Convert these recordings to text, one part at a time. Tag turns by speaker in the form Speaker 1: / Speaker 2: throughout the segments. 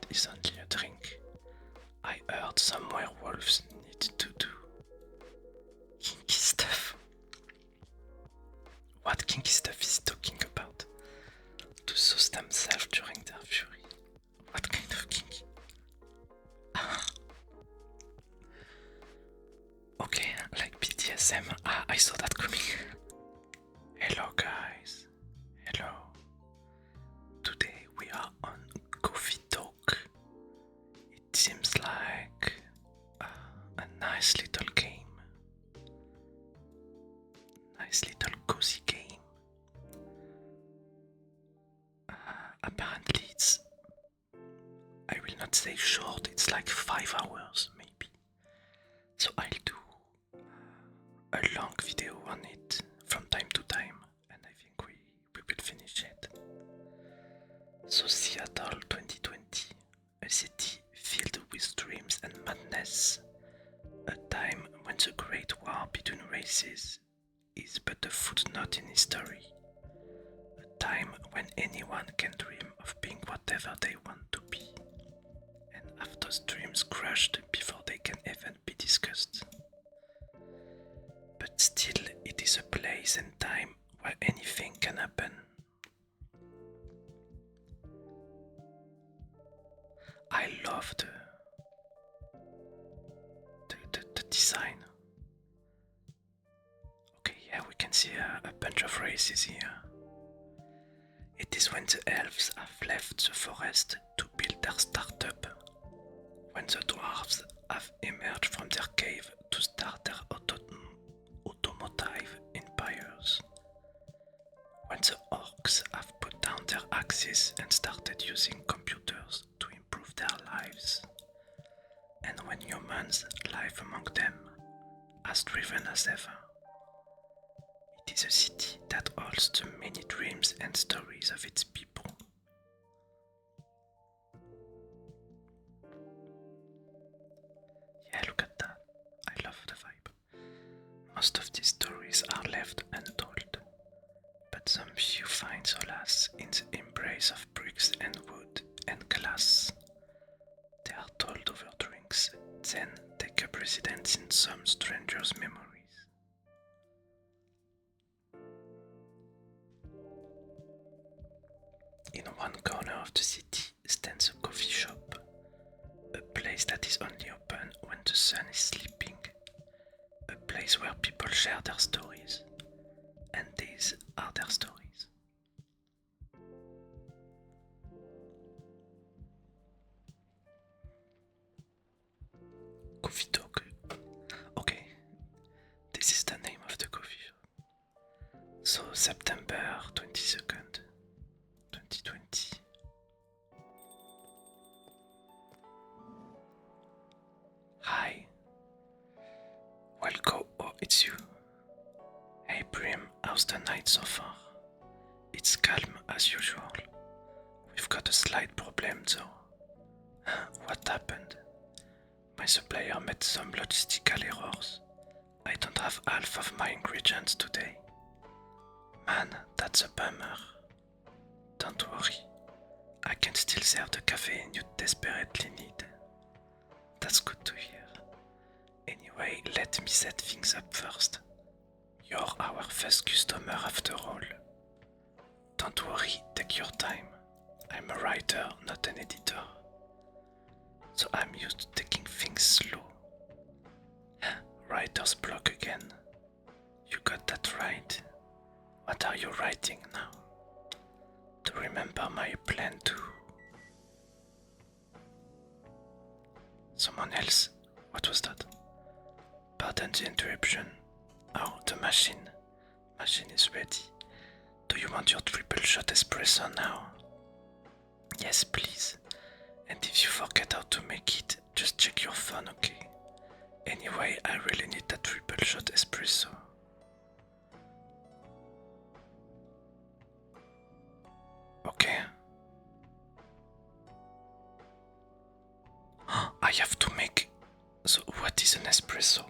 Speaker 1: is only a drink. I heard some werewolves need to do kinky stuff. What kinky stuff is he talking about? To soothe themselves during their fury. What kind of kinky? Okay, like BDSM. I saw that coming. Hello guys. Hello. Today we are on Coffee Talk. It seems like a nice little game. Nice little cozy game. Apparently it's, I will not say short, it's like 5 hours maybe. So I'll do a long video on it from time to time, and I think we will finish it. So Seattle 2020, a city filled with dreams and madness, a time when the Great War between races is but a footnote in history, a time when anyone can dream of being whatever they want to be, and have those dreams crushed before they can even be discussed. But still, it is a place and time where anything can happen. I love the design. Okay, yeah, we can see a bunch of races here. It is when the elves have left the forest to build their startup, when the dwarves have emerged from their cave to start their automotive empires, when the orcs have put down their axes and started using computers to improve their lives, and when humans, life among them, as driven as ever. It is a city that holds the many dreams and stories of its people. Yeah, look at that. I love the vibe. Most of these stories are left untold, but some few find solace in the embrace of bricks and wood and glass. They are told over drinks, then take up residence in some stranger's memories. In one corner of the city stands a coffee shop, a place that is only open when the sun is sleeping, a place where people share their stories, and these are their stories. Coffee Talk. Okay, this is the name of the coffee shop. So September 22nd, 2020. Hi. Welcome. Oh, it's you. Hey Brim, how's the night so far? It's calm as usual. We've got a slight problem though. What happened? My supplier made some logistical errors. I don't have half of my ingredients today. Man, that's a bummer. Don't worry. I can still serve the caffeine you desperately need. That's good to hear. Anyway, let me set things up first. You're our first customer after all. Don't worry, take your time. I'm a writer, not an editor. So I'm used to taking things slow. Writer's block again. You got that right. What are you writing now? To remember my plan to... Someone else? What was that? Pardon the interruption. Oh, the machine. Machine is ready. Do you want your triple shot espresso now? Yes, please. And if you forget how to make it, just check your phone, okay? Anyway, I really need that triple shot espresso. Okay. I have to make... So what is an espresso?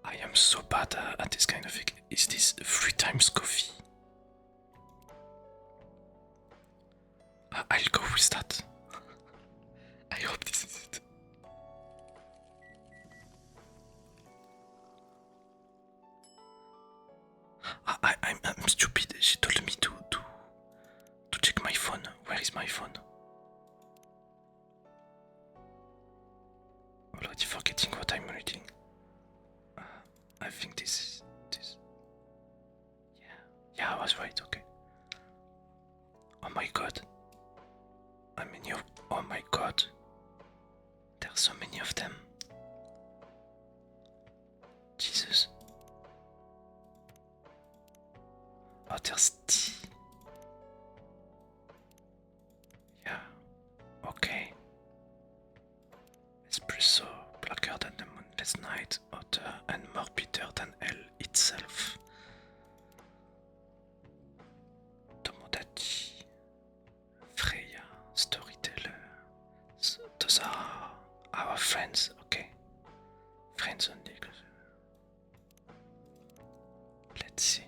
Speaker 1: I am so bad at this kind of thing. Is this 3 times coffee? I'll is that? I hope this is it. I'm stupid. She told me to check my phone. Where is my phone? Already forgetting what I'm reading. I think this is this. Yeah, I was right. Okay. Oh my god. I mean, oh my god. There are so many of them. Jesus. Oh, there's tea. Yeah. Okay. Espresso, blacker than the moonless night, hotter and more bitter than hell itself. Tomodachi, Freya, storyteller. Those are our friends, okay? Friends only. Let's see.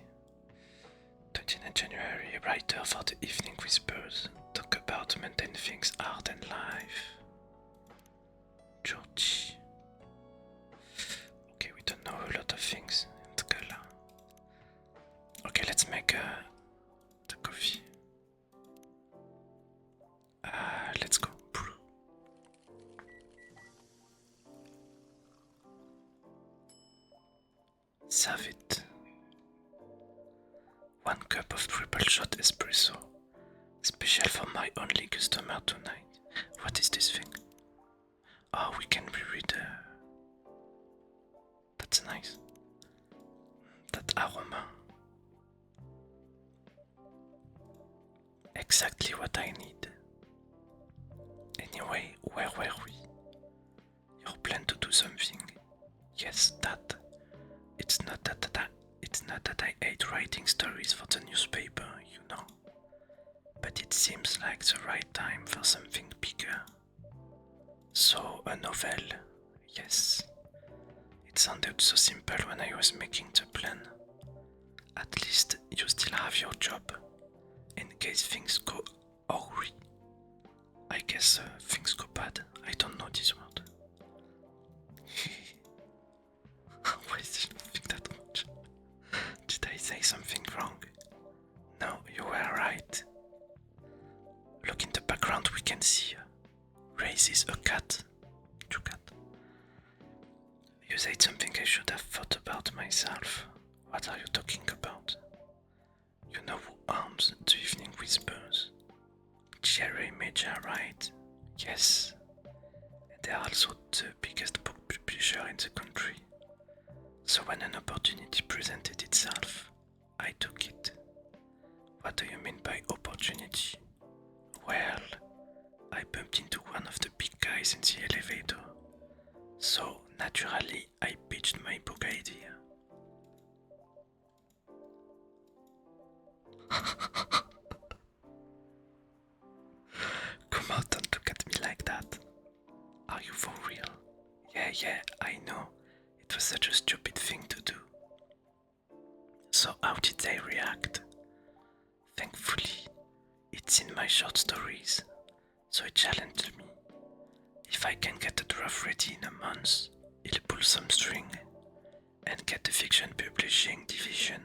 Speaker 1: 29th January, writer for the Evening Whispers. Talk about mundane things, art and life. Georgie. Okay, we don't know a lot of things. Okay, let's make the coffee. Let's go. Serve it. 1 cup of triple shot espresso. Special for my only customer tonight. What is this thing? Oh, we can reread. That's nice. That aroma. Exactly what I need. Anyway, where were we? Your plan to do something? Yes, that. It's not that I hate writing stories for the newspaper, you know. But it seems like the right time for something bigger. So, a novel, yes. It sounded so simple when I was making the plan. At least you still have your job, in case things go awry. I guess things go bad. I don't know this word. Why did you think that much? Did I say something wrong? No, you were right. Look in the background, we can see raises a cat. Cat. You said something I should have thought about myself. What are you talking about? You know who owns the Evening Whispers? Jerry Major, right? Yes. And they are also the biggest book publisher in the country. So when an opportunity presented itself, I took it. What do you mean by opportunity? Well, I bumped into one of the big guys in the elevator. So naturally, I pitched my book idea. Come on, don't look at me like that. Are you for real? Yeah, I know. It was such a stupid thing to do. So how did they react? Thankfully, it's in my short stories, so it challenged me. If I can get the draft ready in a month, he'll pull some string and get the fiction publishing division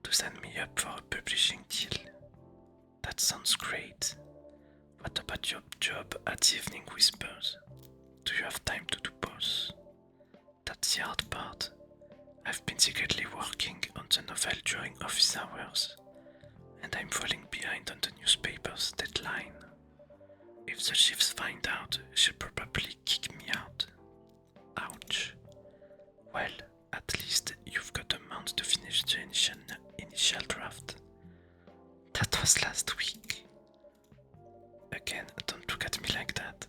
Speaker 1: to sign me up for a publishing deal. That sounds great. What about your job at the Evening Whispers? Do you have time to do both? That's the hard part. I've been secretly working on the novel during office hours, and I'm falling behind on the newspaper's deadline. If the chiefs find out, she'll probably kick me out. Ouch. Well, at least you've got a month to finish the initial draft. That was last week. Again, don't look at me like that.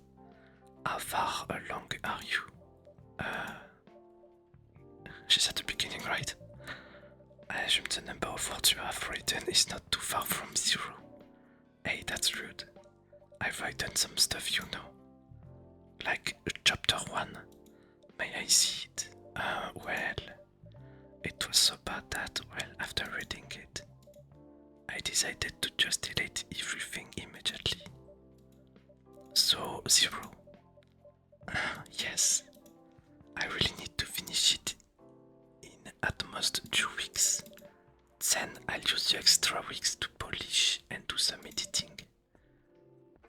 Speaker 1: How far along are you? She's at the beginning, right? I assume the number of words you have written is not too far from 0. Hey, that's rude. I've written some stuff, you know. Like chapter 1. May I see it? Well, it was so bad that, well, after reading it, I decided to just delete everything immediately. So, 0. Yes, I really need to finish it in at most 2 weeks. Then I'll use the extra weeks to polish and do some editing.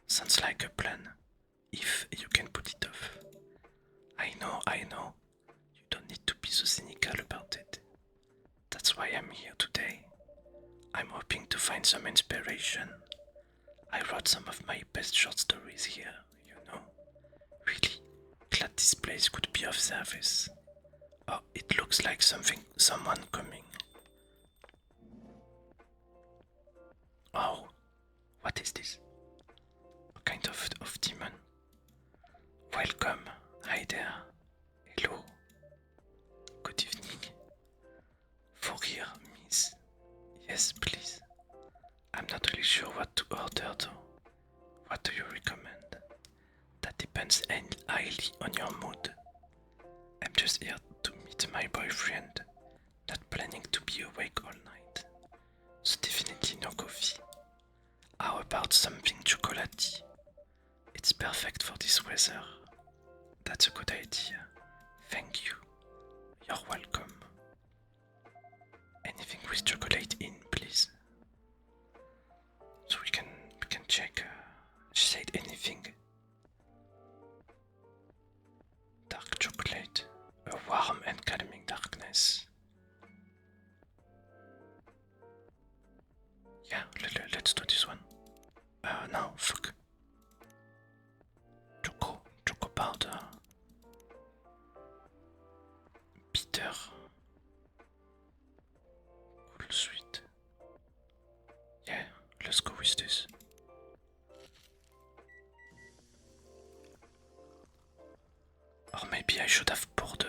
Speaker 1: Sounds like a plan, if you can put it off. I know, you don't need to be so cynical about it. That's why I'm here today. I'm hoping to find some inspiration. I wrote some of my best short stories here, you know. Really glad this place could be of service. Oh, it looks like someone coming. Oh, what is this? A kind of demon. Welcome. Hi there. Hello. Good evening. For here, miss. Yes, please. I'm not really sure what to order though. What do you recommend? That depends highly on your mood. I'm just here to meet my boyfriend, not planning to be awake all night. So definitely no coffee. How about something chocolatey? It's perfect for this weather. That's a good idea. Thank you. You're welcome. Anything with chocolate in, please. So we can check. She said anything. Dark chocolate, a warm and calming darkness. Yeah, let's do this one. No, fuck. Choco powder. Bitter. Cool sweet. Yeah, let's go with this. Or maybe I should have poured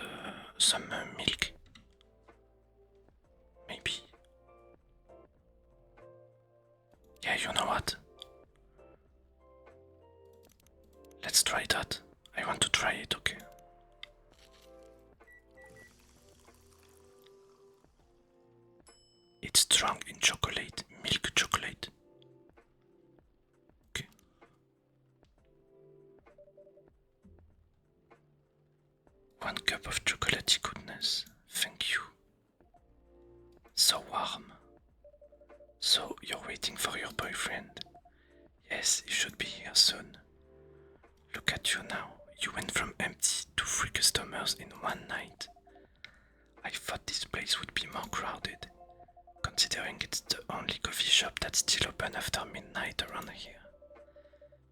Speaker 1: some milk. Maybe. Yeah, you know what? Let's try that. I want to try it, okay? It's strong in chocolate, milk chocolate. Okay. 1 cup of chocolatey goodness. Thank you. So warm. So you're waiting for your boyfriend? Yes, he should be here soon. Look at you now. You went from empty to 3 customers in one night. I thought this place would be more crowded, considering it's the only coffee shop that's still open after midnight around here.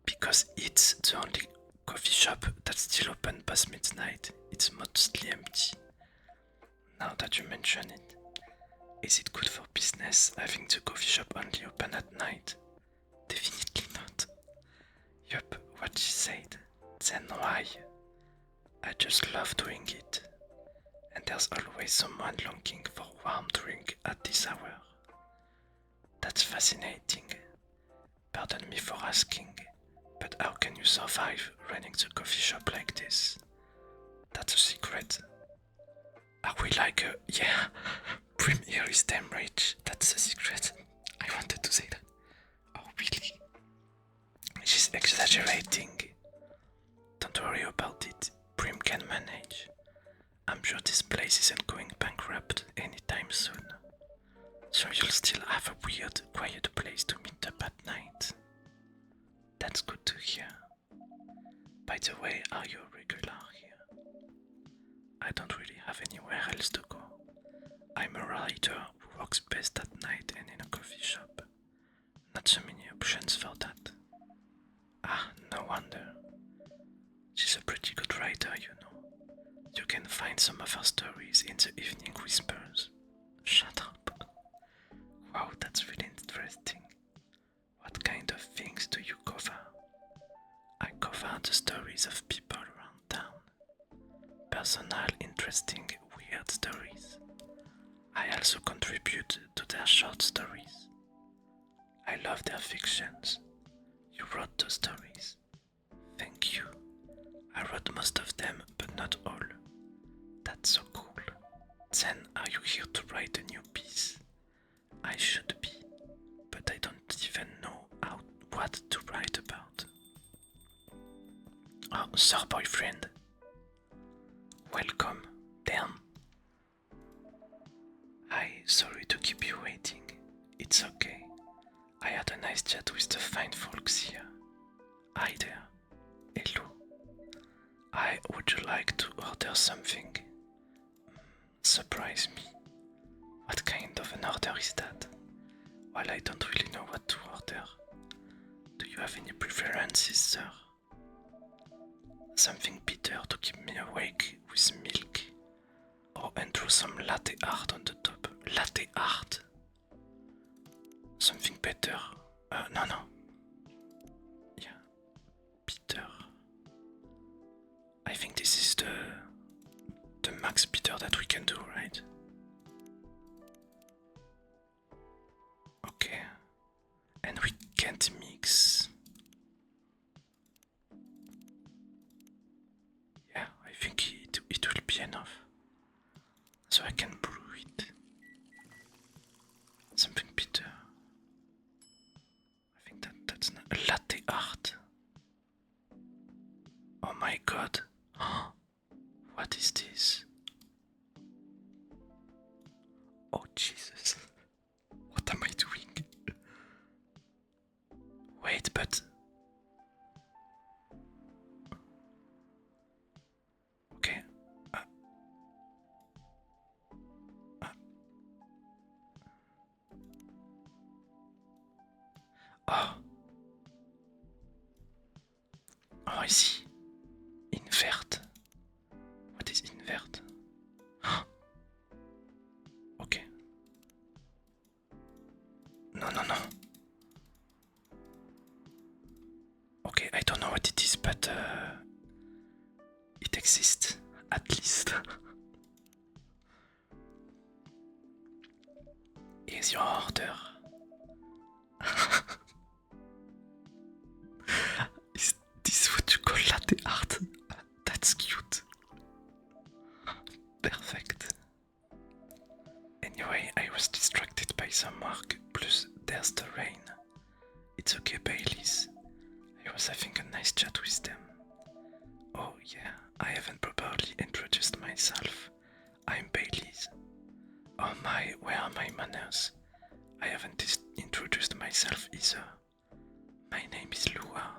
Speaker 1: Because it's the only coffee shop that's still open past midnight, it's mostly empty. Now that you mention it, is it good for business having the coffee shop only open at night? Definitely not. Yup, what she said. Then why? I just love doing it. And there's always someone longing for warm drink at this hour. That's fascinating. Pardon me for asking, but how can you survive running the coffee shop like this? That's a secret. Are we like a... Yeah, Prim here is damn rich. That's a secret. I wanted to say that. Oh, really? She's exaggerating. Don't worry about it. Prim can manage. I'm sure this place isn't going bankrupt anytime soon. So you'll still have a weird, quiet place to meet up at night. That's good to hear. By the way, are you a regular here? I don't really have anywhere else to go. I'm a writer who works best at night and in a coffee shop. Not so many options for that. Ah, no wonder. She's a pretty good writer, you know. You can find some of her stories in the Evening Whispers. Shut up. Wow, that's really interesting. What kind of things do you cover? I cover the stories of people around town. Personal, interesting, weird stories. I also contribute to their short stories. I love their fictions. You wrote those stories. Thank you. I wrote most of them, but not all. That's so cool. Then are you here to write a new piece? I should be, what to write about. Oh, sir boyfriend. Welcome. Damn. Hi, sorry to keep you waiting. It's okay. I had a nice chat with the fine folks here. Hi there. Hello. Would you like to order something? Surprise me. What kind of an order is that? Well, I don't really know what to order. Do you have any preferences, sir? Something bitter to keep me awake with milk. Oh, and throw some latte art on the top. Latte art? Something better. No. Yeah. Bitter. I think this is the max bitter that we can do, right? Okay. And we can't mix. Yeah, I think it will be enough. So I can brew it. Something bitter. I think that's not a latte art. Oh my god. What is this? Oh Jesus. What am I doing? Wait, but... Okay. Oh. Oh, I see. Invert. What is invert? Okay. No. Okay, I don't know what it is, but it exists, at least. Here's your order. Is this what you call latte art? That's cute. Perfect. Anyway, I was distracted by some work, plus there's the rain. It's okay, Baileys. I was having a nice chat with them. Oh yeah, I haven't properly introduced myself. I'm Baileys. Oh my, where are my manners? I haven't introduced myself either. My name is Lua.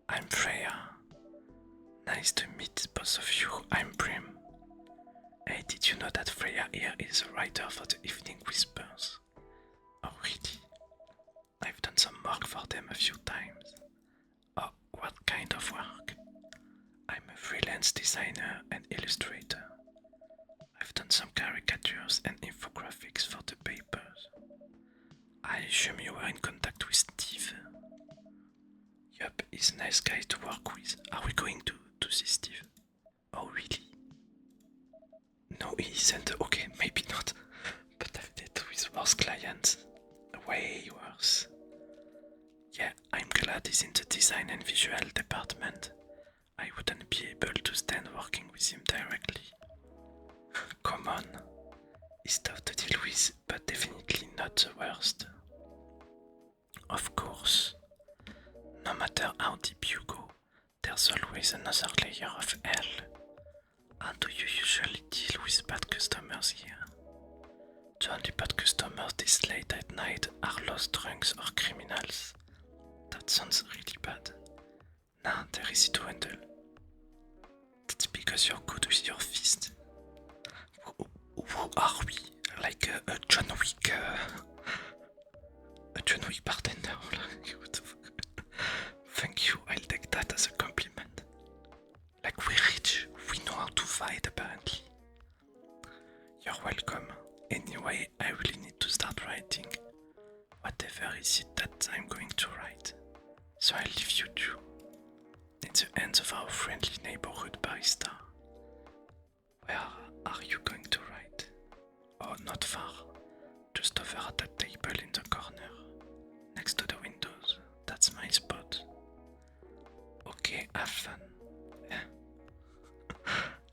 Speaker 1: I'm Freya. Nice to meet both of you. I'm Brim. Hey, did you know that Freya here is a writer for the Evening Whispers? Oh really? I've done some work for them a few times. Oh, what kind of work? I'm a freelance designer and illustrator. I've done some caricatures and infographics for the papers. I assume you were in contact with Steve. Yup, he's a nice guy to work with. Are we going to see Steve? Oh really? No, he isn't. Okay, maybe not. But I've dealt with worse clients. Way worse. Yeah, I'm glad he's in the design and visual department. I wouldn't be able to stand working with him directly. Come on. He's tough to deal with, but definitely not the worst. Of course. No matter how deep you go, there's always another layer of hell. How do you usually deal with bad customers here? The only bad customers this late at night are lost drunks or criminals. That sounds really bad. Nah, they're easy to handle. That's because you're good with your fist. Who are we? Like a John Wick, a John Wick bartender. What the fuck? Thank you, I'll take that as a compliment. Like we're rich, we know how to fight apparently. You're welcome. Anyway, I really need to start writing. Whatever is it that I'm going to write. So I'll leave you two. In the hands of our friendly neighborhood barista. Where are you going to write? Oh, not far. Just over at that table in the corner. Next to the windows. That's my spot. Okay, have fun.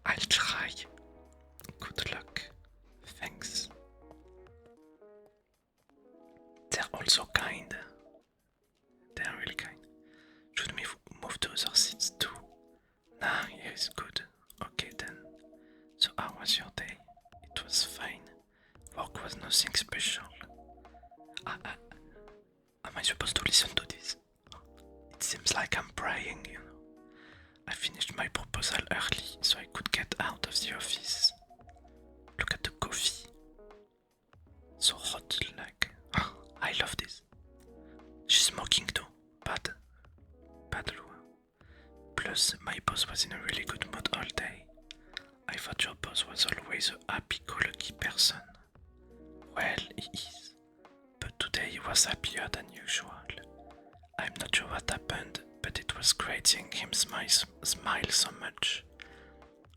Speaker 1: I'll try. Good luck. Thanks. They're also kind. They're other seats too. Nah, yeah, it's good. Okay then. So how was your day? It was fine. Work was nothing special. Am I supposed to listen to this? It seems like I'm praying, you know. I finished my proposal early so I could get out of the office. Look at the coffee. So hot, like. I love this. She's smoking too. Bad. Bad Lua. Plus, my boss was in a really good mood all day. I thought your boss was always a happy-go-lucky person. Well, he is. But today he was happier than usual. I'm not sure what happened, but it was great seeing him smile so much.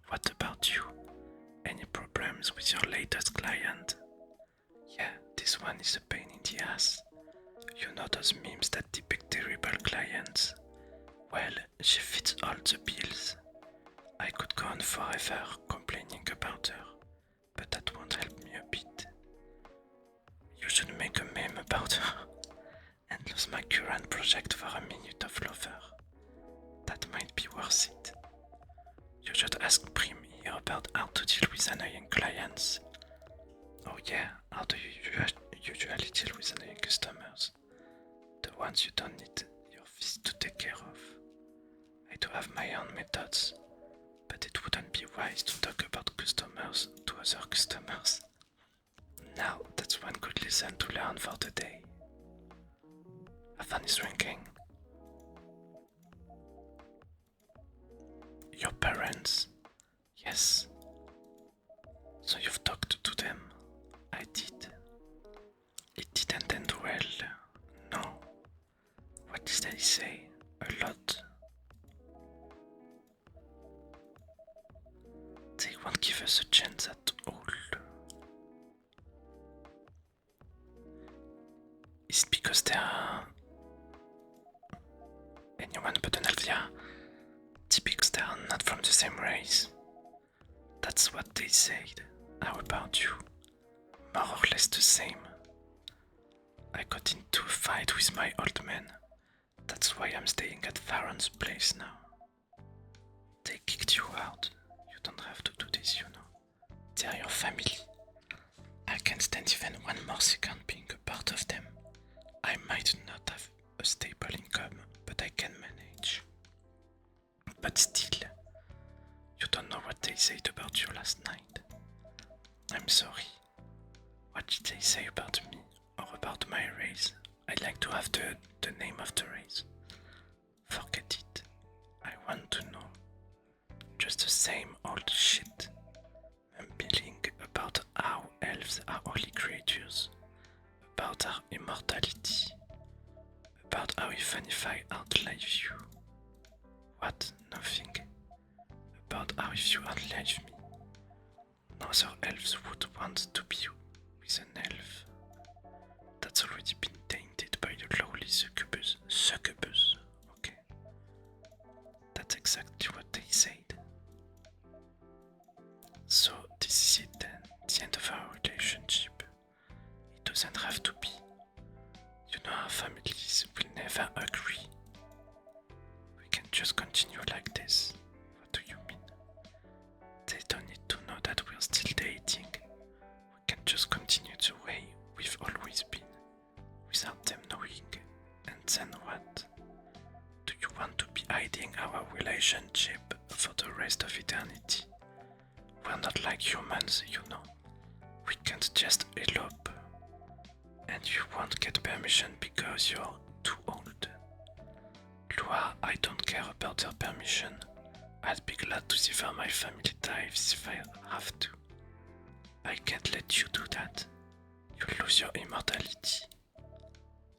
Speaker 1: What about you? Any problems with your latest client? Yeah, this one is a pain in the ass. You know those memes that depict terrible clients? Well, she fits all the bills. I could go on forever complaining about her, but that won't help me a bit. You should make a meme about her and lose my current project for a minute of lover. That might be worth it. You should ask Prim here about how to deal with annoying clients. Oh yeah, how do you usually deal with annoying customers? The ones you don't need your fist to take care of. I do have my own methods, but it wouldn't be wise to talk about customers to other customers. Now that's one good lesson to learn for the day. Have fun is drinking. Your parents? Yes. So you've talked to them? I did. It didn't end well. No. What did they say? A lot. They won't give us a chance at all. Is it because they are anyone but an Elvia? It's because they are not from the same race. That's what they said. How about you? More or less the same. I got into a fight with my old man. That's why I'm staying at Farron's place now. They kicked you out. You don't have to do this, you know. They are your family. I can't stand even one more second being a part of them. I might not have a stable income, but I can manage. But still, you don't know what they said about you last night. I'm sorry. What did they say about me or about my race? I'd like to have the name of the race. Forget it. I want to know. Just the same old shit. Mumbling about how elves are holy creatures. About our immortality. About how even if I outlive you. What? Nothing. About how if you outlive me, no other elves would want to be with an elf. That's already been tainted by the lowly succubus. Succubus, okay. That's exactly what they said. So this is it then, the end of our relationship. It doesn't have to be. You know our families will never agree. We can just continue like this. What do you mean? They don't need to know that we're still dating. We can just continue the way we've always been, without them knowing. And then what? Do you want to be hiding our relationship for the rest of eternity? We're not like humans, you know. We can't just elope. And you won't get permission because you're too old. Lua, I don't care about their permission. I'd be glad to sever my family ties if I have to. I can't let you do that. You'll lose your immortality.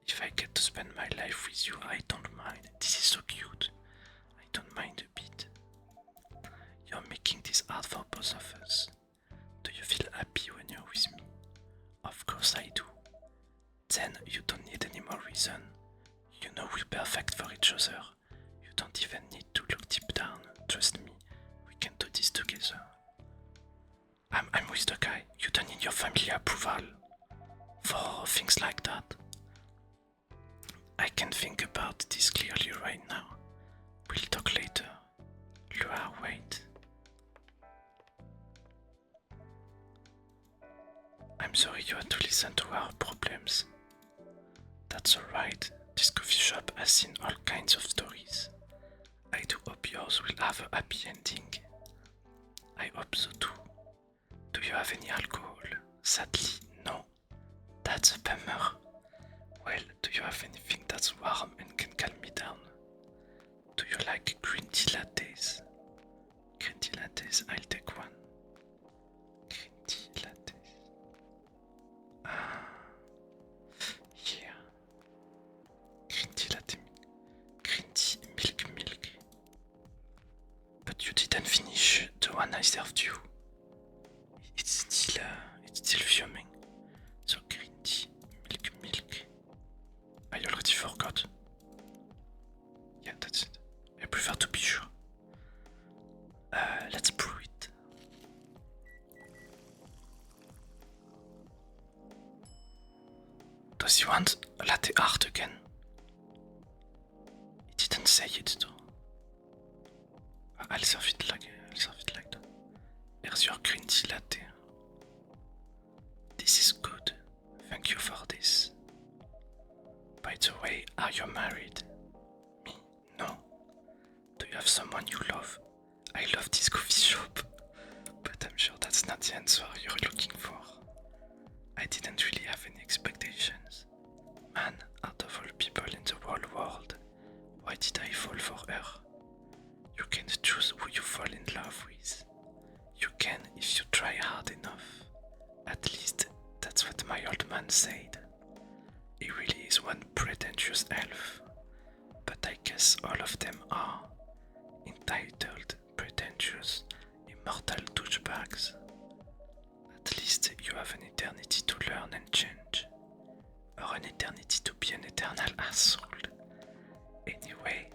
Speaker 1: If I get to spend my life with you, I don't mind. This is so cute. I don't mind a bit. You're making this hard for both of us. Do you feel happy when you're with me? Of course I do. Then you don't need any more reason. You know we're perfect for each other. You don't even need to look deep down. Trust me, we can do this together. I'm with the guy. You don't need your family approval for things like that. I can think about this clearly right now. We'll talk later. Lua, wait. I'm sorry you had to listen to our problems. That's alright. This coffee shop has seen all kinds of stories. I do hope yours will have a happy ending. I hope so too. Do you have any alcohol? Sadly, no. That's a bummer. Well, do you have anything that's warm and can calm me down? Do you like green tea lattes? Green tea lattes, I'll take one. Green tea lattes. Yeah. Green tea latte. Green tea milk. But you didn't finish the one I served you. It's still fuming. So green tea, milk. I already forgot. Yeah, that's it. I prefer to be sure. Let's brew it. Does he want a latte art again? He didn't say it though. I'll serve it like that. Here's your green tea latte. This is good. Thank you for this. By the way, are you married? Me? No. Do you have someone you love? I love this coffee shop. But I'm sure that's not the answer you're looking for. I didn't really have any expectations. Man, out of all people in the whole world, why did I fall for her? You can't choose who you fall in love with. You can if you try hard enough. At least that's what my old man said. He really is one pretentious elf. But I guess all of them are. Entitled, pretentious, immortal douchebags. At least you have an eternity to learn and change. Or an eternity to be an eternal asshole. Anyway,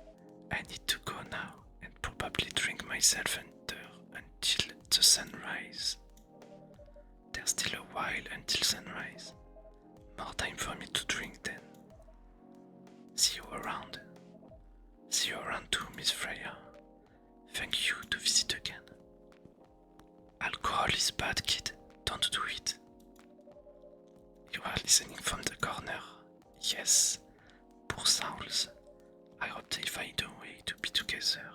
Speaker 1: I need to go now and probably drink myself until the sunrise. There's still a while until sunrise. More time for me to drink then. See you around. See you around too, Miss Freya. Thank you to visit again. Alcohol is bad, kid. Don't do it. You are listening from the corner. Yes. Poor souls. I hope they find a way to be together.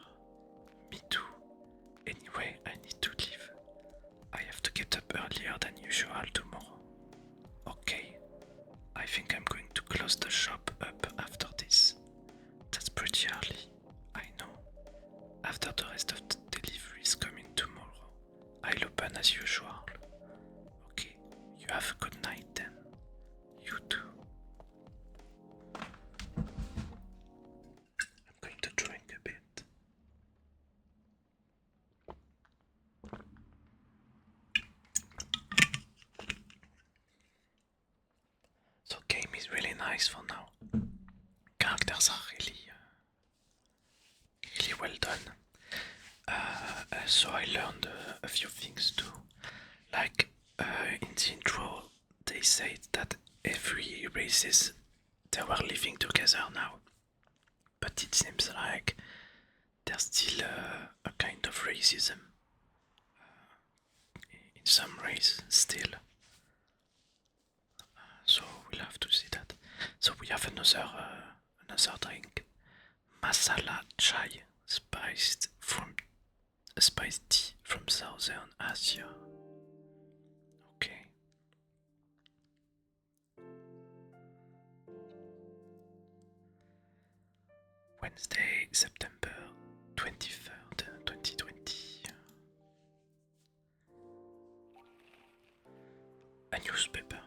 Speaker 1: Me too. Anyway, I need to leave. I have to get up earlier than usual tomorrow. Okay. I think I'm going to close the shop up after this. That's pretty early. I know. After the rest of the deliveries coming tomorrow, I'll open as usual. Okay, you have a good night then. You too. I'm going to drink a bit. So game is really nice for now. Characters are really well done. So I learned a few things too. Like in the intro, they said that every races they were living together now, but it seems like there's still a kind of racism in some race still. So we'll have to see that. So we have another drink, masala chai, spiced tea from Southern Asia. Okay. Wednesday, September 23rd, 2020. A newspaper.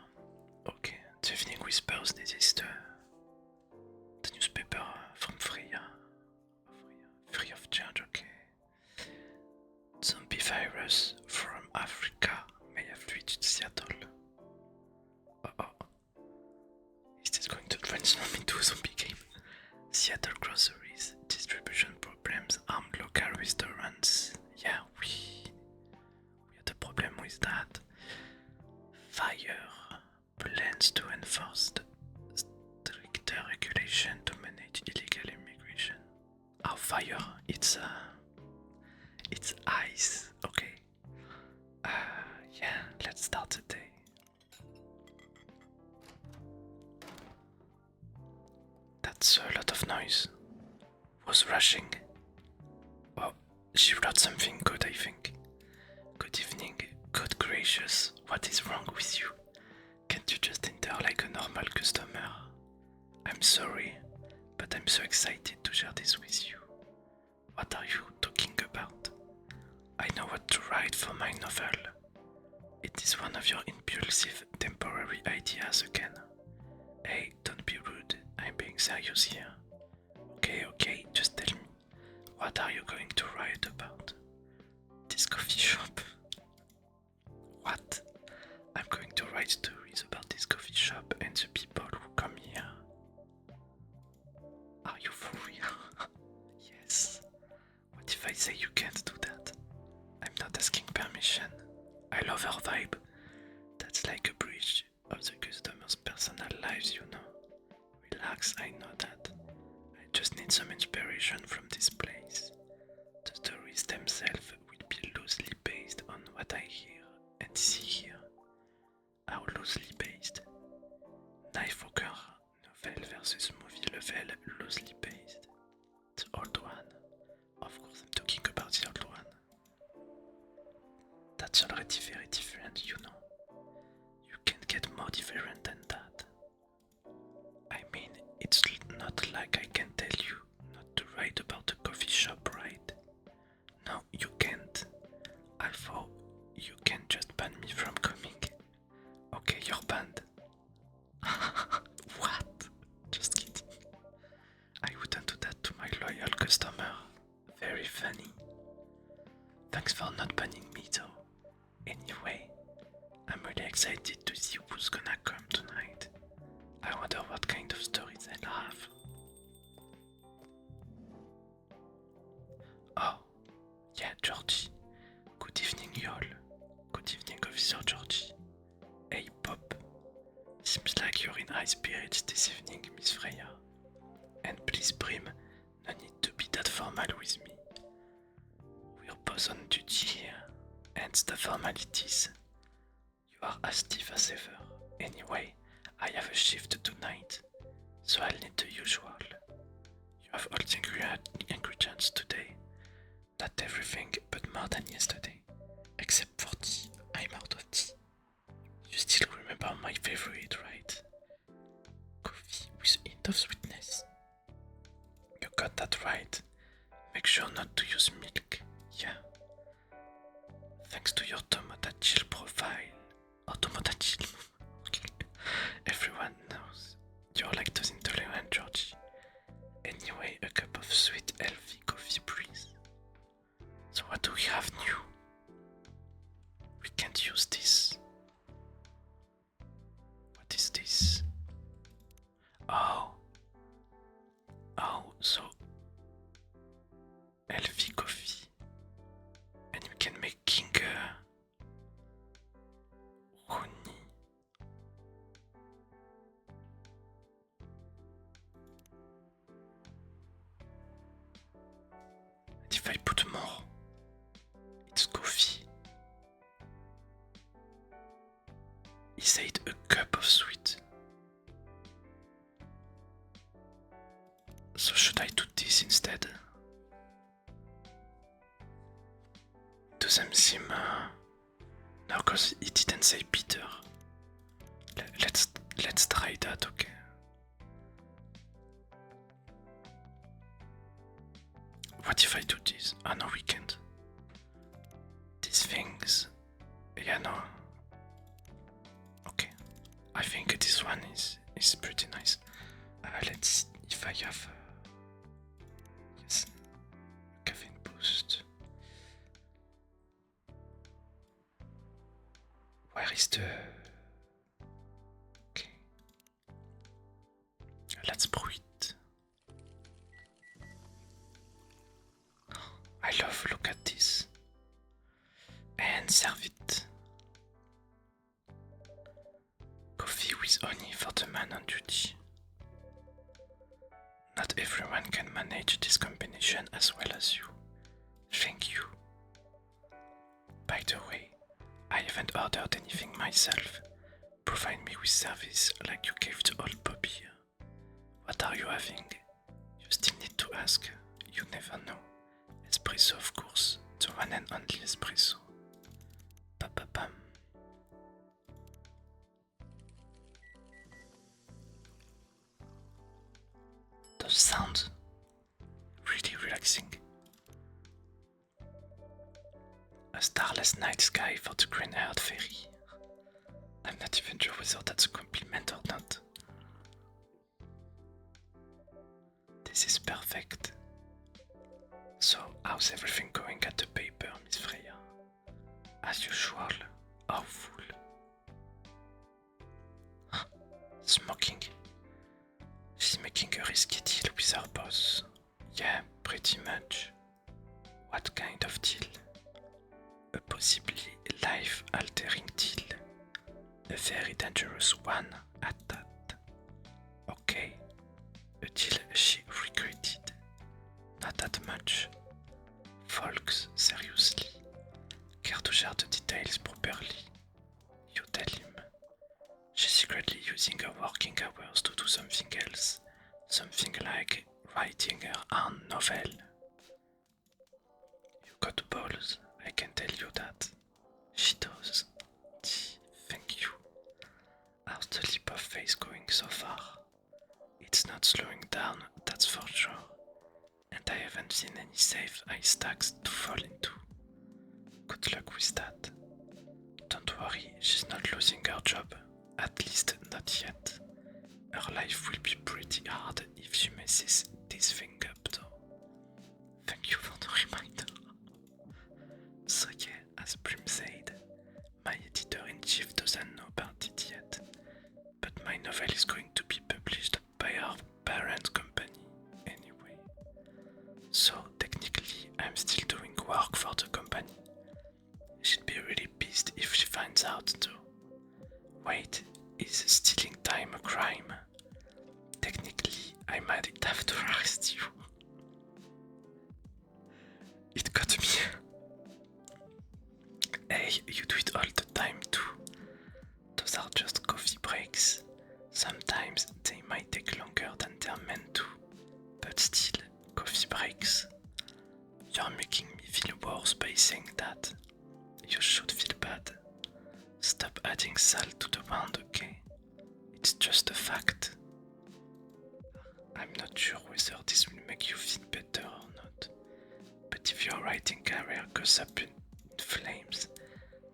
Speaker 1: Okay, the Evening Whispers, this is the newspaper from Freya. Free of charge, okay. Zombie virus from Africa may have reached Seattle. Is this going to transform into a zombie game? Seattle groceries, distribution problems, armed local restaurants. Yeah, we had a problem with that. Fire plans to enforce stricter regulation to manage illegal immigration. Our fire fire. It's ice. Okay. Yeah, let's start the day. That's a lot of noise. Was rushing. Oh, she wrote something good, I think. Good evening. Good gracious, what is wrong with you? Can't you just enter like a normal customer? I'm sorry, but I'm so excited to share this with you. What are you talking about? I know what to write for my novel. It is one of your impulsive, temporary ideas again. Hey, don't be rude, I'm being serious here. Okay, just tell me, what are you going to write about? This coffee shop. What? I'm going to write stories about this coffee shop and the people who come here. Are you for real? Yes. What if I say you can't do that? I'm not asking permission. I love her vibe. That's like a bridge of the customers' personal lives, you know. Relax, I know that. I just need some inspiration from this place. The stories themselves will be loosely based on what I hear and see here. How loosely based? Knifewalker novel versus movie level loosely based. The old one. Of course I'm talking about the old one. That's already very different, you know. You can't get more different than that. I mean, it's not like I can tell you not to write about a coffee shop, right? No, you can't. I thought you can just ban me from coming. Okay, you're banned. What? Just kidding. I wouldn't do that to my loyal customer. Very funny. Thanks for not banning me though. Anyway, I'm really excited to see who's gonna come tonight. I wonder what kind of stories they'll have. Oh, yeah, Georgie. Good evening, y'all. Good evening, Officer Georgie. Hey, Pop. Seems like you're in high spirits this evening, Miss Freya. And please, Brim, no need to be that formal with me. We're both on duty here, and the formalities. You are as stiff as ever. Anyway, I have a shift tonight, so I'll need the usual. You have all the ingredients today. Not everything, but more than yesterday. Except for tea. I'm out of tea. You still remember my favorite, right? Coffee with a hint of sweetness. You got that right. Make sure not to use milk. Yeah. Thanks to your Tomoda Chill profile. Or Tomoda Chill. Okay. Everyone knows you're lactose intolerant, Georgie. Anyway, a cup of sweet, healthy coffee, please. So what do we have new? We can't use this. What is this? Oh, so healthy coffee, and we can make Kinger, honey. And if I put more, it's coffee. He said a cup of sweet. So should I do this instead? Doesn't seem... No, cause he didn't say bitter. Let's try that, okay? What if I do this? Oh no, we can't. These things... Yeah, no. Okay. I think this one is pretty nice. Let's see if I have... yes. Caffeine boost. Where is the... Okay. Let's brew it. I love, look at this. And serve it. Coffee with honey for the man on duty. Not everyone can manage this combination as well as you. Thank you. By the way, I haven't ordered anything myself. Provide me with service like you gave to old Bobby. What are you having? You still need to ask. You never know. Espresso, of course. The one and only espresso. Ba-ba-bam. Those sounds really relaxing. A starless night sky for the green-haired fairy. I'm not even sure whether that's a compliment or not. This is perfect. So, how's everything going at the paper, Miss Freya? As usual, awful. Smoking. She's making a risky deal with her boss. Yeah, pretty much. What kind of deal? A possibly life-altering deal. A very dangerous one at that. Okay, a deal she regretted. Not that much. Folks, seriously. Care to share the details properly? You tell him. She's secretly using her working hours to do something else. Something like writing her own novel. You got balls, I can tell you that. She does. Gee, thank you. How's the leap of faith going so far? It's not slowing down, that's for sure. And I haven't seen any safe ice stacks to fall into. Good luck with that. Don't worry, she's not losing her job. At least not yet. Her life will be pretty hard if she messes this thing up though. Thank you for the reminder. So yeah, as Prim said, my editor-in-chief doesn't know about it yet. But my novel is going to be published by our parent company anyway. So technically I'm still doing work for the company. She'd be really pissed if she finds out though. Wait, is stealing time a crime? Technically, I might have to arrest you. It got me. Hey, you do it all the time too. Those are just coffee breaks. Sometimes they might take longer than they're meant to, but still, coffee breaks. You're making me feel worse by saying that. You should feel bad. Stop adding salt to the wound, okay? It's just a fact. I'm not sure whether this will make you feel better or not, but if your writing career goes up in flames,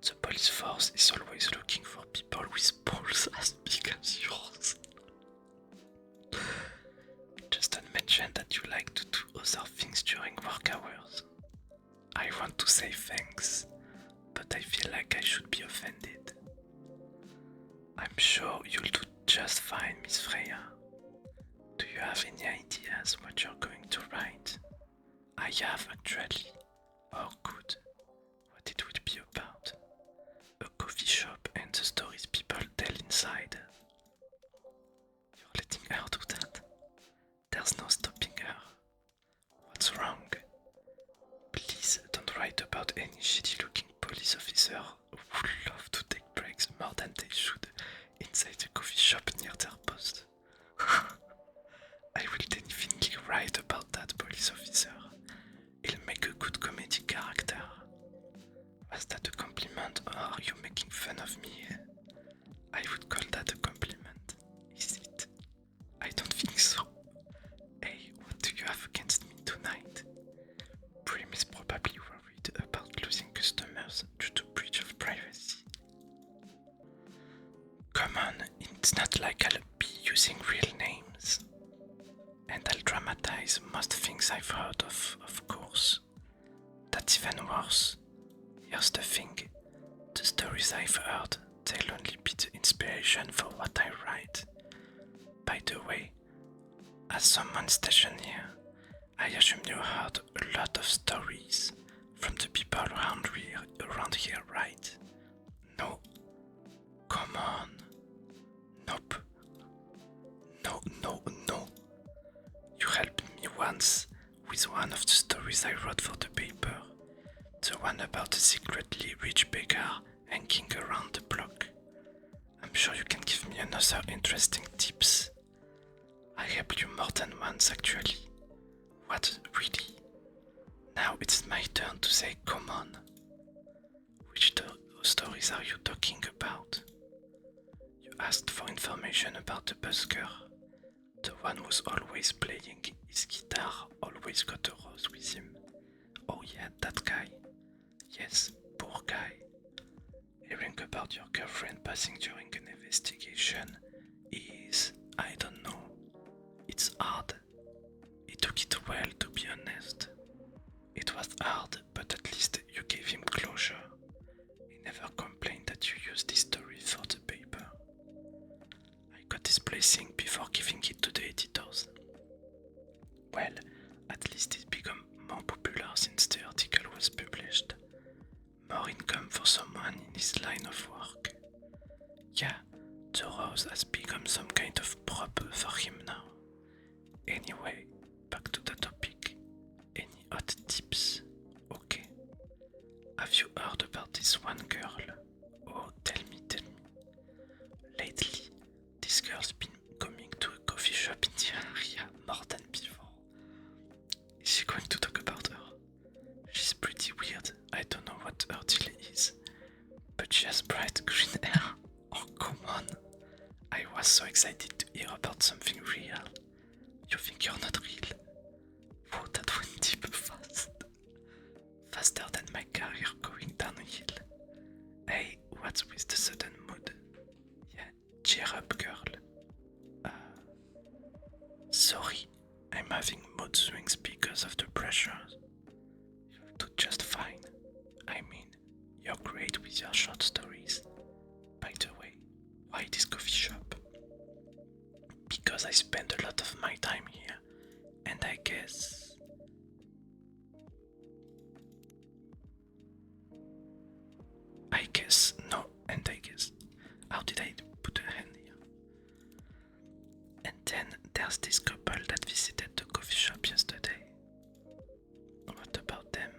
Speaker 1: the police force is always looking for people with balls as big as yours. Just don't mention that you like to do other things during work hours. I want to say thanks, but I feel like I should be offended. I'm sure you'll do just fine, Miss Freya. Do you have any ideas what you're going to write? I have actually. Oh good. What it would be about? A coffee shop and the stories people tell inside. You're letting her do that? There's no stopping her. What's wrong? Please don't write about any shitty looking police officer who love to take breaks more than they should inside the coffee shop near their post. I will definitely write about that police officer. He'll make a good comedy character. Was that a compliment or are you making fun of me? I would call that a compliment. Is it? I don't think so. Hey, what do you have against me tonight? Prim is probably worried about losing customers due to breach of privacy. Come on, it's not like I'll be using real names. And I'll dramatize most things I've heard of course. That's even worse. Here's the thing, the stories I've heard, they'll only be the inspiration for what I write. By the way, as someone stationed here, I assume you heard a lot of stories from the people around here, right? No? Come on. Nope. No. You once with one of the stories I wrote for the paper, the one about a secretly rich beggar hanging around the block. I'm sure you can give me another interesting tips. I helped you more than once actually. What, really? Now it's my turn to say come on. Which stories are you talking about? You asked for information about the busker, the one who's always playing his guitar, always got a rose with him. Oh yeah, that guy. Yes, poor guy. Hearing about your girlfriend passing during an investigation is, I don't know. It's hard. He took it well, to be honest. It was hard, but at least you gave him closure. He never complained that you used this story for the paper. I got his blessing before giving it to the editors. Well, at least it became more popular since the article was published. More income for someone in his line of work. Yeah, the rose has become some kind of prop for him now. Anyway, back to the topic. Any hot tips? Okay. Have you heard about this one girl? Oh, tell me. Lately, this girl's been coming to a coffee shop in the area more than before. Is she going to talk about her? She's pretty weird. I don't know what her deal is. But she has bright green hair. Oh, come on. I was so excited to hear about something real. You think you're not real? Whoa, that went deep fast. Faster than my career going downhill. Hey, what's with the sudden mood? Yeah, cheer up, girl. Sorry, I'm having mood swings because of the pressures. You'll do just fine. I mean, you're great with your short stories. By the way, why this coffee shop? Because I spend a lot of my time here, and I guess... no, and I guess. How did I put a hand here? And then there's this couple that visited the coffee shop yesterday. What about them?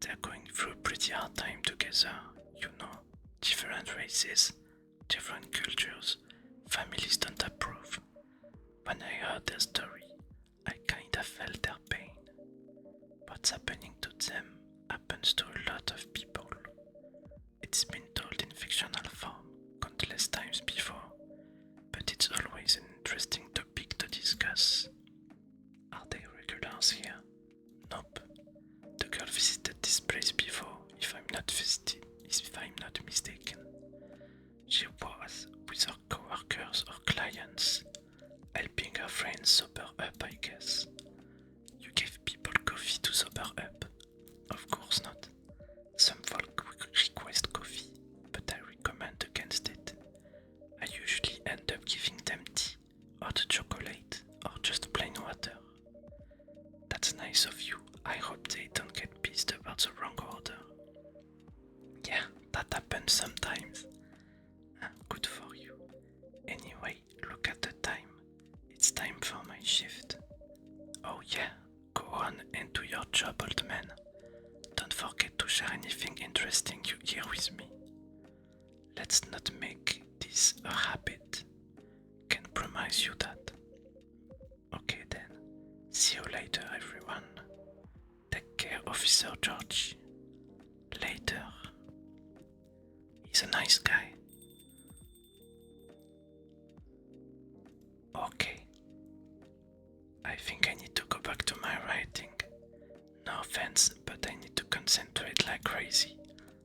Speaker 1: They're going through a pretty hard time together, you know. Different races, different cultures, families don't approve. When I heard their story, I kinda felt their pain. What's happening to them happens to a lot of people. It's been told in fictional form countless times before, but it's always an interesting topic to discuss. Are they regulars here? Nope. The girl visited this place before, if I'm not mistaken. She was with her co-workers or clients, helping her friends sober up, I guess. You give people coffee to sober up? Of course not. Some folk request coffee, but I recommend against it. I usually end up giving them tea, hot chocolate, or just plain water. That's nice of you. I hope they don't get pissed about the wrong order. Yeah, that happens sometimes. Good for you. Anyway, look at the time. It's time for my shift. Oh yeah, go on and do your job, old man. Don't forget to share anything interesting you hear with me. Let's not make this a habit. Can promise you that. Okay then. See you later, everyone. Take care, Officer George. Later. He's a nice guy. Okay. I think I need to go back to my writing. No offense, but I need to concentrate like crazy,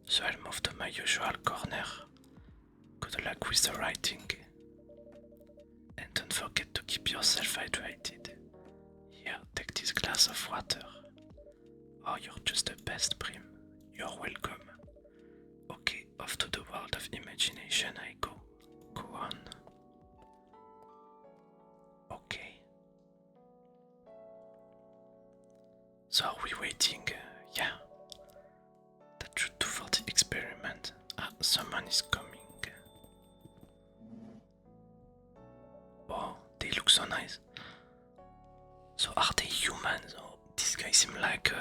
Speaker 1: so I'll move to my usual corner. Good luck with the writing. And don't forget to keep yourself hydrated. Here, take this glass of water. Oh, you're just the best, Prim. You're welcome. Okay, off to the world of imagination I go. Go on. Okay. So are we waiting? Yeah. That should do for the experiment. Ah, someone is coming. Oh, they look so nice. So are they human though. This guy seems like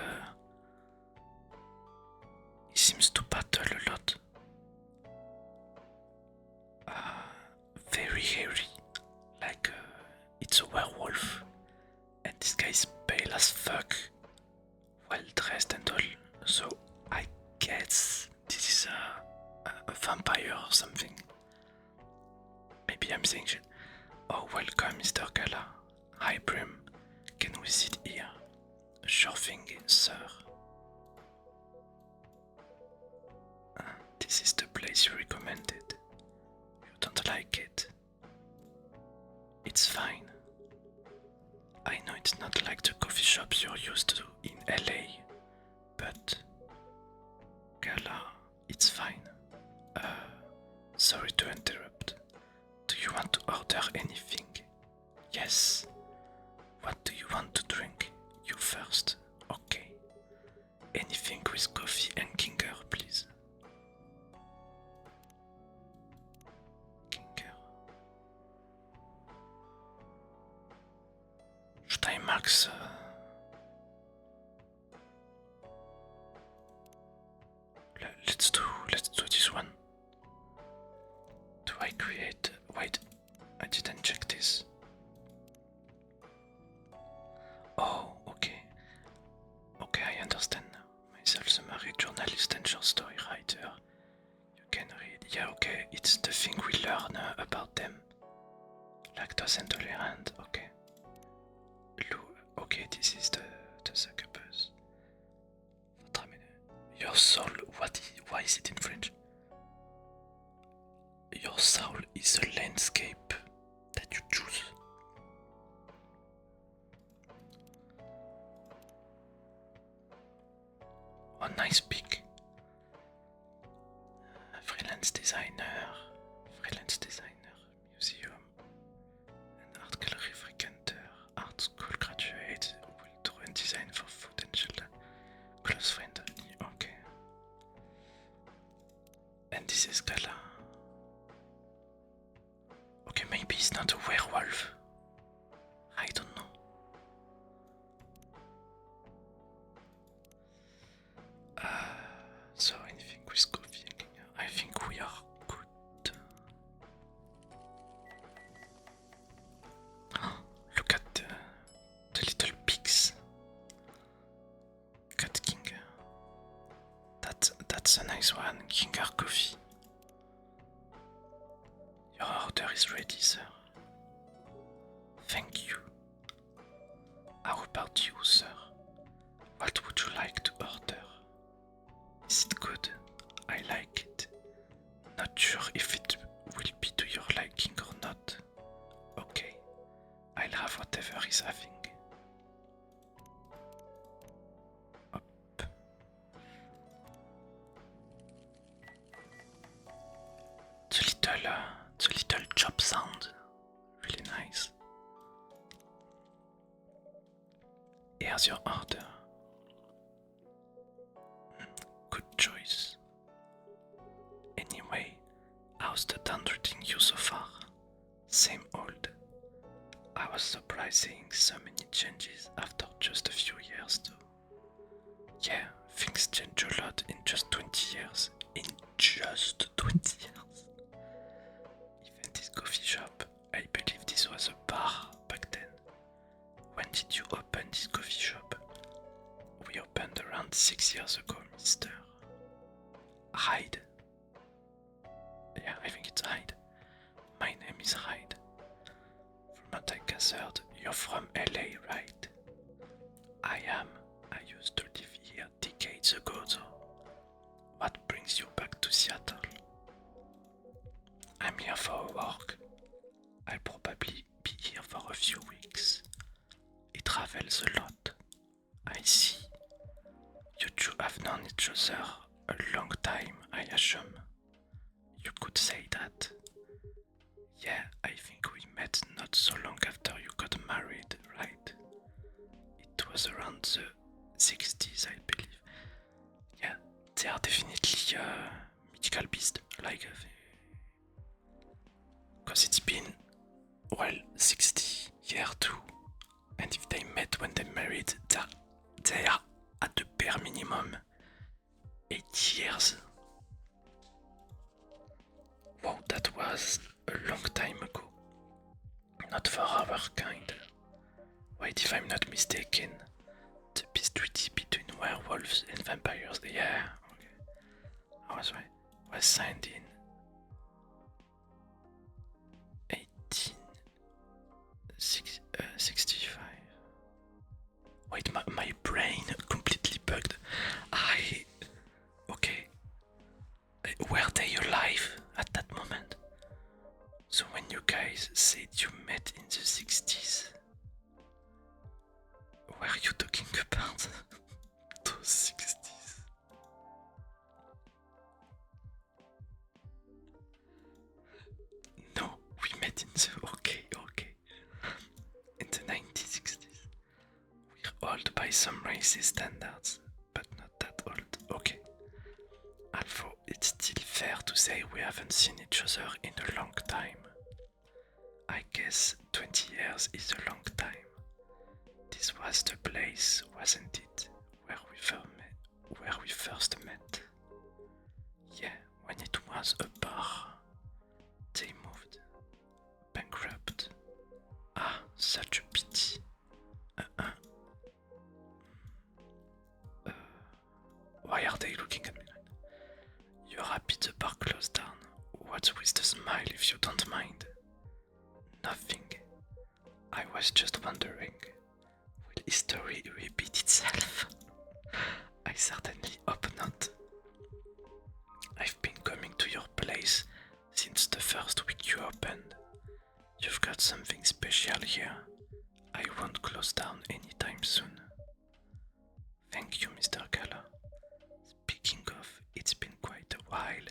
Speaker 1: he seems to battle a lot. Very hairy, like it's a werewolf. And this guy is pale as fuck, well dressed and all. So I guess this is a vampire or something. Maybe I'm saying shit. Oh, welcome, Mr. Gala. Hi, Brim. Can we sit here? Sure thing, sir. This is the place you recommended. You don't like it. It's fine. I know it's not like the coffee shops you're used to in LA, but Gala, it's fine. Sorry to interrupt. Do you want to order anything? Yes. What do you want to drink? You first. Okay. Anything with coffee and ginger, please. Ginger. Should I max? Let's do this one. Do I create? Wait, I didn't check this. Oh, okay. Okay, I understand now. Myself, a married journalist and short story writer. You can read. Yeah, okay, it's the thing we learn about them. Lactose intolerant, okay. Okay, this is the succubus. Your soul, why is it in French? Your soul is a landscape that you choose. A nice pick. Freelance designer, museum, and art gallery frequenter, art school graduate, will draw and design for food and shelter. Close friend, okay. And this is Gala. Okay, maybe he's not a werewolf. I don't know. So anything with coffee, I think we are good. Look at the little pigs. Cat King. That's a nice one. Ginger coffee. Your order is ready, sir. Thank you. How about you, sir? What would you like to order? Is it good? I like it. Not sure if it will be to your liking or not. Okay, I'll have whatever he's having. Up. The little chop sound, really nice. Here's your order. Good choice. Anyway, how's the town treating you so far? Same old. I was surprised seeing so many changes after just a few years though. Yeah, things change a lot in just 20 years. In just 20 years. Even this coffee shop, I believe this was a bar back then. When did you open this coffee shop? We opened around 6 years ago, mister. Hyde. Yeah, I think it's Hyde. My name is Hyde. From what I gathered, you're from LA, right? I am. I used to live here decades ago though. What brings you back to Seattle? I'm here for work. I'll probably be here for a few weeks. He travels a lot. I see. You two have known each other a long time, I assume. You could say that. Yeah, I think we met not so long after you got married, right? It was around the 60s, I believe. Yeah, they are definitely mythical beasts, like... Because it's been, well, 60 years too. And if they met when they married, they are at the bare minimum 8 years. Wow, that was a long time ago. Not for our kind. Wait, if I'm not mistaken, the peace treaty between werewolves and vampires, yeah, okay. I was right. Was signed in 1865. Wait, my brain completely bugged. Okay. Were they alive at that moment? So when you guys said you met in the 60s, were you talking about those 60s? No, we met in the okay. In the 1960s. We're old by some racist standards, but not that old. Okay. Although it's still fair to say we haven't seen each other in a long time. I guess 20 years is a long time. This was the place, wasn't it, where we first met? Yeah, when it was a bar. They moved. Bankrupt. Ah, such a pity. Why are they looking at me like that? You're happy the bar closed down. What's with the smile if you don't mind? Nothing. I was just wondering, will history repeat itself? I certainly hope not. I've been coming to your place since the first week you opened. You've got something special here. I won't close down anytime soon. Thank you, Mr. Gala. Speaking of, it's been quite a while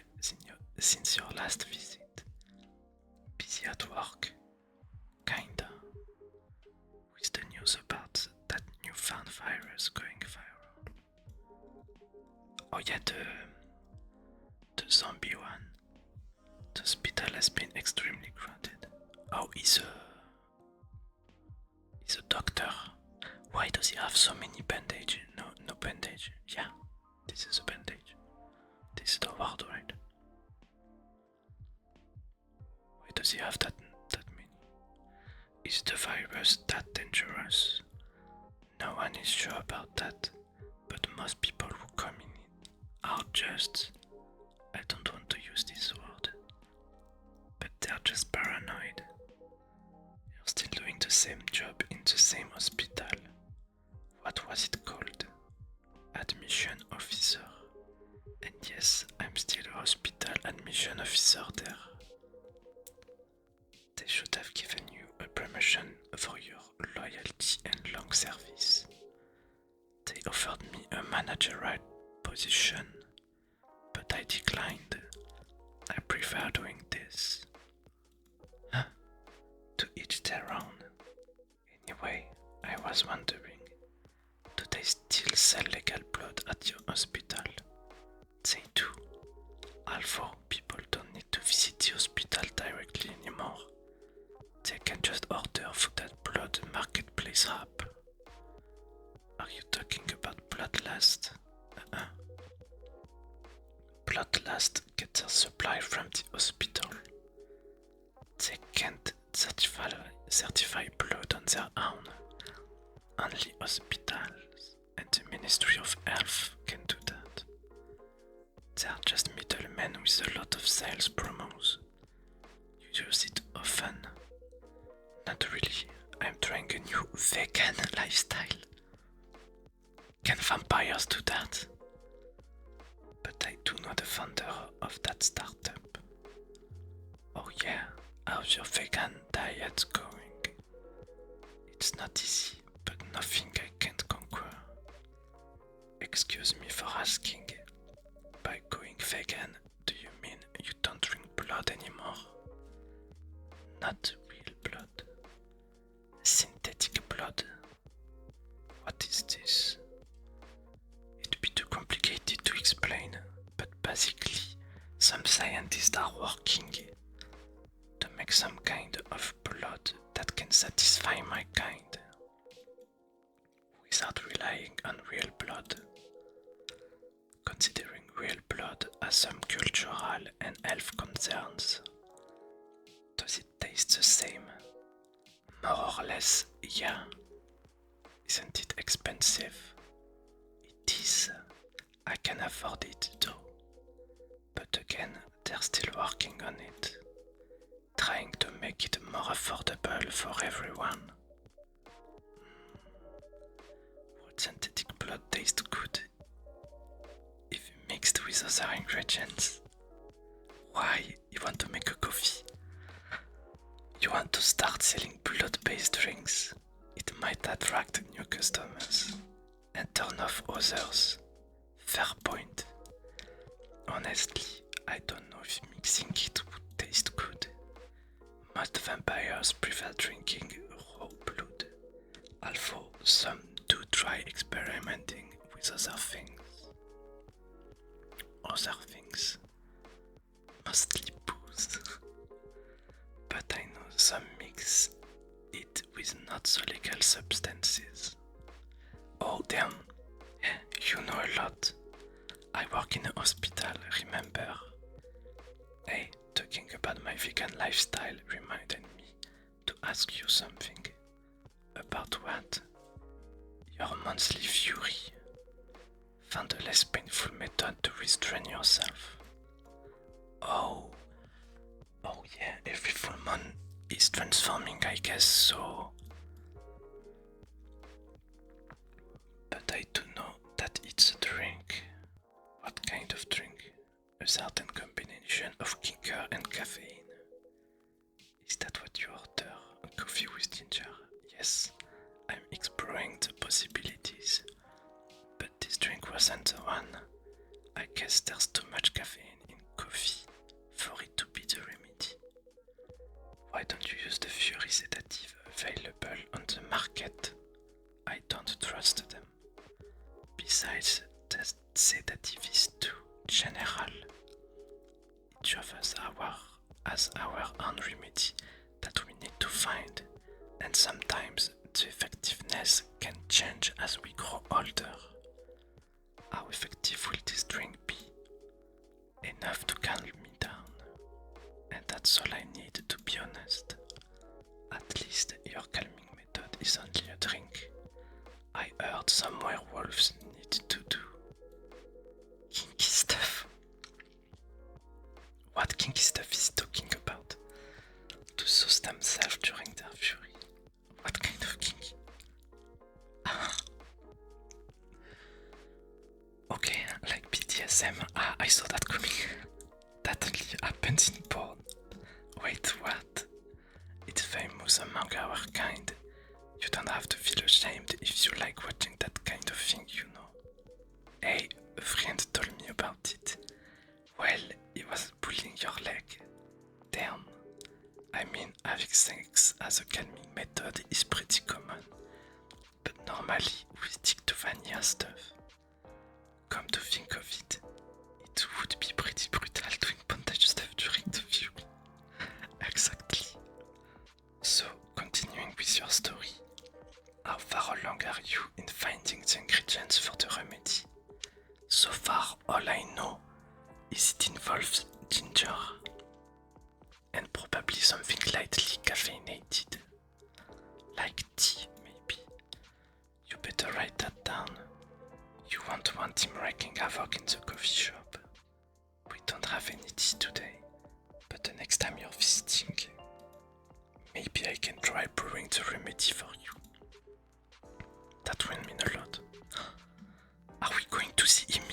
Speaker 1: since your last visit. Busy at work? Kinda. With the news about that newfound virus going viral. Oh yeah, the zombie one. The hospital has been extremely crowded. Oh, he's a doctor. Why does he have so many bandage? No bandage. Yeah, this is a bandage. This is the word, right? Why does he have that many? Is the virus that dangerous? No one is sure about that, but most people who come in it are just, I don't want to use this word, but they're just paranoid. You're still doing the same job in the same hospital. What was it called? Admission officer. And yes, I'm still a hospital admission officer there. They should have given you a promotion for your loyalty and long service. They offered me a managerial position, but I declined. I prefer doing this. Huh? To each their own. Anyway, I was wondering, do they still sell legal blood at your hospital? They do. Although people don't need to visit the hospital directly anymore. They can just order Food Blood Marketplace app. Are you talking about Bloodlust? Bloodlust gets their supply from the hospital. They can't certify blood on their own. Only hospitals and the Ministry of Health can do that. They are just middlemen with a lot of sales promos. You use it often. Not really. I'm trying a new vegan lifestyle. Can vampires do that? But I do know the founder of that startup. Oh yeah, how's your vegan diet going? It's not easy, but nothing I can't conquer. Excuse me for asking. By going vegan, do you mean you don't drink blood anymore? Not real blood. Synthetic blood. What is this? It'd be too complicated to explain, but basically, some scientists are working to make some kind of blood that can satisfy my kind. With without relying on real blood. Considering real blood has some cultural and health concerns, does it taste the same? More or less, yeah. Isn't it expensive? It is. I can afford it though. But again, they're still working on it, trying to make it more affordable for everyone. Would synthetic blood taste good if mixed with other ingredients? Why you want to make a coffee? You want to start selling blood-based drinks? It might attract new customers and turn off others. Fair point. Honestly, I don't know if mixing it would taste good. Most vampires prefer drinking raw blood, although some do try experimenting with other things. Mostly booze. But I know some mix it with not so legal substances. Oh damn, you know a lot. I work in a hospital, remember? Hey, talking about my vegan lifestyle reminded me to ask you something. About what? Your monthly fury. Found a less painful method to restrain yourself. Oh yeah, every full moon is transforming, I guess so. But I do know that it's a drink. What kind of drink? A certain combination of ginger and caffeine. Is that what you order? A coffee with ginger? Yes, I'm exploring the possibilities. But this drink wasn't the one. I guess there's too much caffeine in coffee for it to be the remedy. Why don't you use the Fury sedative available on the market? I don't trust them. Besides, the sedative is too general. Each of us has our own remedy that we need to find, and sometimes the effectiveness can change as we grow older. How effective will this drink be? Enough to calm me down. And that's all I need, to be honest. At least your calming method is only a drink. I heard some werewolves need to do kinky stuff. What kinky stuff is he talking about? To soothe themselves during their fury. What kind of kinky? Okay, like BDSM. I saw that coming. That only happens in porn. Wait, what? It's famous among our kind. You don't have to feel ashamed if you like watching that kind of thing, you know. Hey, a friend told me about it. Well, he was pulling your leg. Damn. I mean, having sex as a calming method is pretty common. But normally, we stick to vanilla stuff. Come to think of it, it would be pretty brutal doing bondage stuff during the viewing. Exactly. So, continuing with your story, how far along are you in finding the ingredients for the remedy? So far, all I know is it involves ginger and probably something lightly caffeinated, like tea maybe. You better write that down. You won't want him wreaking havoc in the coffee shop. We don't have any tea today, but the next time you're visiting, maybe I can try brewing the remedy for you. That will mean a lot. Are we going to see him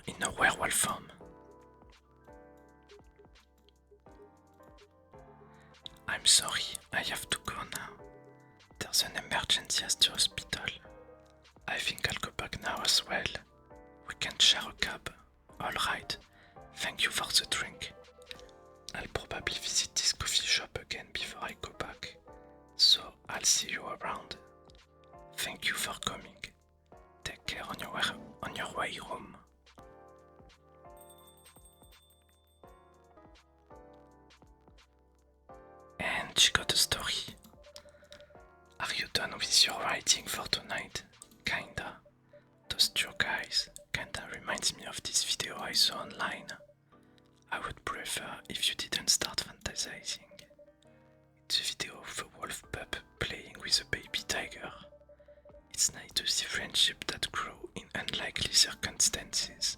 Speaker 1: in a werewolf form? I'm sorry, I have to go now. There's an emergency at the hospital. I think I'll go back now as well. We can share a cab. Alright, thank you for the drink. I'll probably visit this coffee shop again before I go back. So I'll see you around. Thank you for coming. Take care on your way home. And she got a story. Are you done with your writing for tonight? Kinda. reminds me of this video I saw online. I would prefer if you didn't start fantasizing. It's a video of a wolf pup playing with a baby tiger. It's nice to see friendship that grow in unlikely circumstances.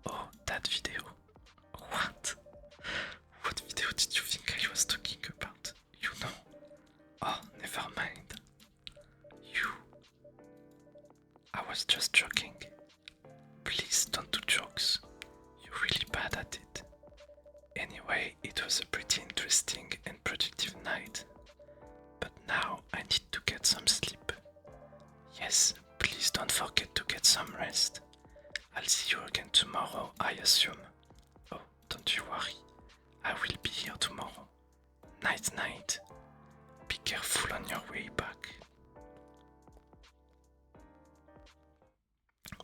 Speaker 1: Oh, that video. What? What video did you think I was talking about? You know? Oh, never mind. You. I was just joking. Please don't do jokes. You're really bad at it. Anyway, it was a pretty interesting and productive night. But now I need to get some sleep. Yes, please don't forget to get some rest. I'll see you again tomorrow, I assume. Oh, don't you worry. I will be here tomorrow. Night night. Be careful on your way back.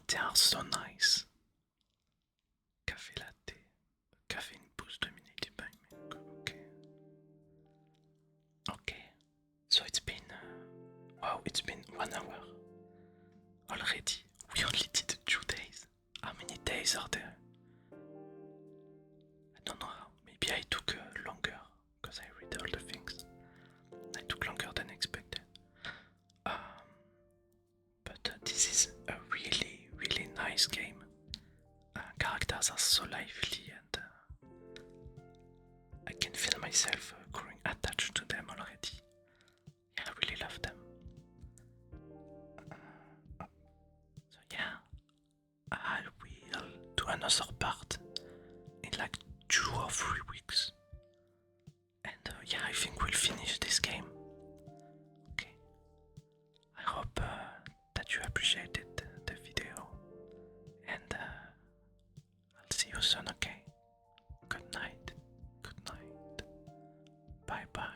Speaker 1: They are so nice. Café latte. Caféine pousse dominated by milk. Okay. Okay. So it's been wow, it's been 1 hour already. We only did 2 days. How many days are there? I don't know how. Maybe I took longer because I read all the things. I took longer than expected. But this is a really, really nice game. Characters are so lively and I can feel myself growing attached to them already. Yeah, I really love them. So yeah, I will do another part in like 2 or 3 weeks. And yeah, I think we'll finish this game. Okay. I hope that you appreciated the video. And I'll see you soon, okay? Good night. Good night. Bye bye.